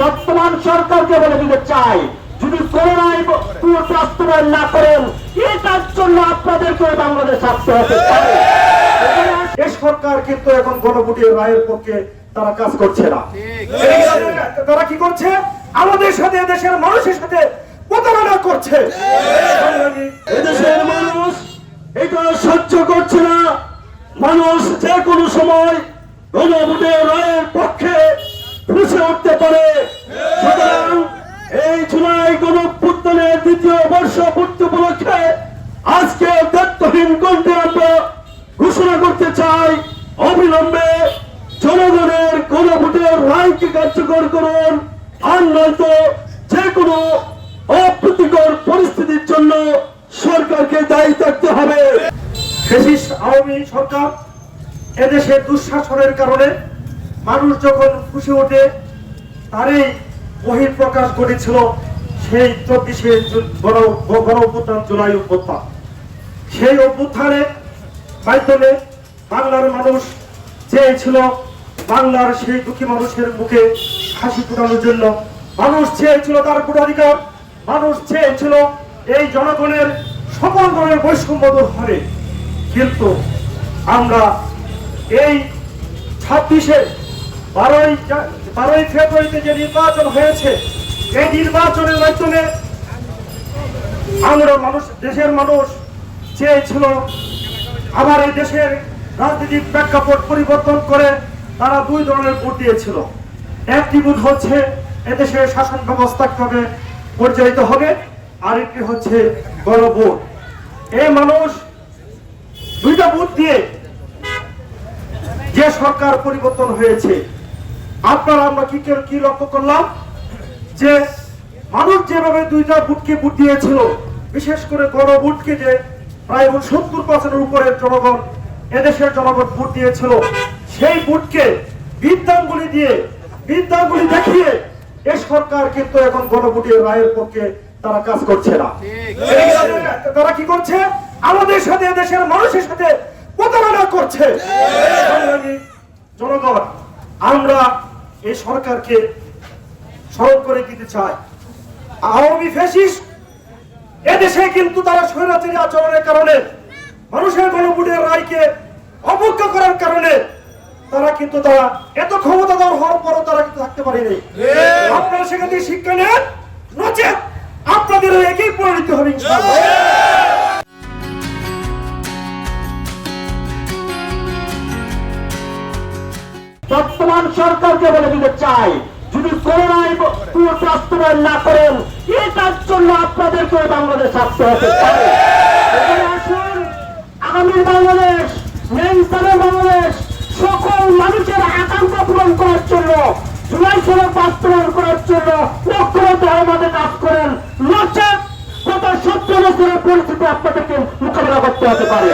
বর্তমান সরকারকে বলে দিতে চাই, যদি করোনায় বাস্তবায়ন না করেন, এটার জন্য আপনাদেরকে বাংলাদেশ আসতে হতে পারে। এই সরকার কিন্তু এখন গণভোটের রায়ের পক্ষে তারা কাজ করছে না। তারা কি করছে? আমাদের সাথে, দেশের মানুষের সাথে প্রতারণা করছে। এদেশের মানুষ এটা সহ্য করছে না। মানুষ যে কোনো সময় গণভোটের রায়ের পক্ষে ফুঁসে উঠতে পারে। সুতরাং এই জুলাই গণঅভ্যুত্থানের দ্বিতীয় বর্ষ পূর্তি উপলক্ষে আজকে দায়িত্বহীন কণ্ঠে আমরা ঘোষণা করতে চাই, অবিলম্বে জনগণের গণভোটের রায়কে কার্যকর করুন, আর নয়তো যে কোনো অপ্রীতিকর পরিস্থিতির জন্য সরকারকে দায়ী থাকতে হবে। ফ্যাসিস্ট আওয়ামী সরকার এদেশের দুঃশাসনের কারণে মানুষ যখন ফুঁসে ওঠে, তারই বহিঃপ্রকাশ ঘটেছিল সেই 24শে গণঅভ্যুত্থান, জুলাই অভ্যুত্থান। সেই অভ্যুত্থানের মাধ্যমে বাংলার মানুষ চেয়েছিল বাংলার সেই দুঃখী মানুষের মুখে হাসি ফোটানোর জন্য। মানুষ চেয়েছিল তার ভোটাধিকার, মানুষ চেয়েছিল এই জনগণের সকল ধরনের বৈষম্য দূর হবে। কিন্তু আমরা এই 12ই ফেব্রুয়ারিতে যে নির্বাচন হয়েছে, এই নির্বাচনের মাধ্যমে আমরা দেশের মানুষ চেয়েছিল আবার এই দেশের রাজনৈতিক প্রেক্ষাপট পরিবর্তন করে তারা দুই ধরনের ভোট দিয়েছিল। একটি ভোট হচ্ছে এদেশের শাসন ব্যবস্থা কিভাবে পরিচালিত হবে, আরেকটি হচ্ছে গণভোট। এই মানুষ দুইটা ভোট দিয়ে যে সরকার পরিবর্তন হয়েছে, আপনারা আমরা কি লক্ষ্য করলাম যে মানুষ যেভাবে দুইটা ভোটকে ভোট দিয়েছিল, বিশেষ করে গণভোটকে যে প্রায় 70% উপরের জনগণ, এদেশের জনগণ ভোট দিয়েছিল, সেই ভোটকে বিদ্যাঙ্গুলি দেখিয়ে এই সরকার কিন্তু এখন গণভোটের রায়ের পক্ষে তারা কাজ করছে না। তারা কি করছে? আমাদের সাথে, দেশের মানুষের সাথে প্রতারণা করছে। জনগণ, আমরা এই সরকারকে স্মরণ করে দিতে চাই, আওয়ামী ফ্যাসিস্ট এদেশে কিন্তু তারা স্বৈরাচারী আচরণের কারণে, মানুষের গণভোটের রায়কে অবজ্ঞা করার কারণে তারা এত ক্ষমতাধর হওয়ার পরও তারা কিন্তু থাকতে পারেনি। আপনারা সেখান থেকে শিক্ষা নেন, নচেত আপনাদের একই পরিণতি হবে ইনশাআল্লাহ। বর্তমান সরকারকে বলে দিতে চাই, যদি করোনায় বাস্তবায়ন না করেন, এটার জন্য আপনাদেরকে বাংলাদেশ আসতে হতে পারে। আসুন, আগামী বাংলাদেশ, ন্যায়সানের বাংলাদেশ, সকল মানুষের আকাঙ্ক্ষা পূরণ করার জন্য, জুলাই সনদ বাস্তবায়ন করার জন্য ঐক্যবদ্ধ হয়ে আমাদের কাজ করেন, নচেত গত 17 বছরের পরিস্থিতি আপনাদেরকে মোকাবিলা করতে হতে পারে।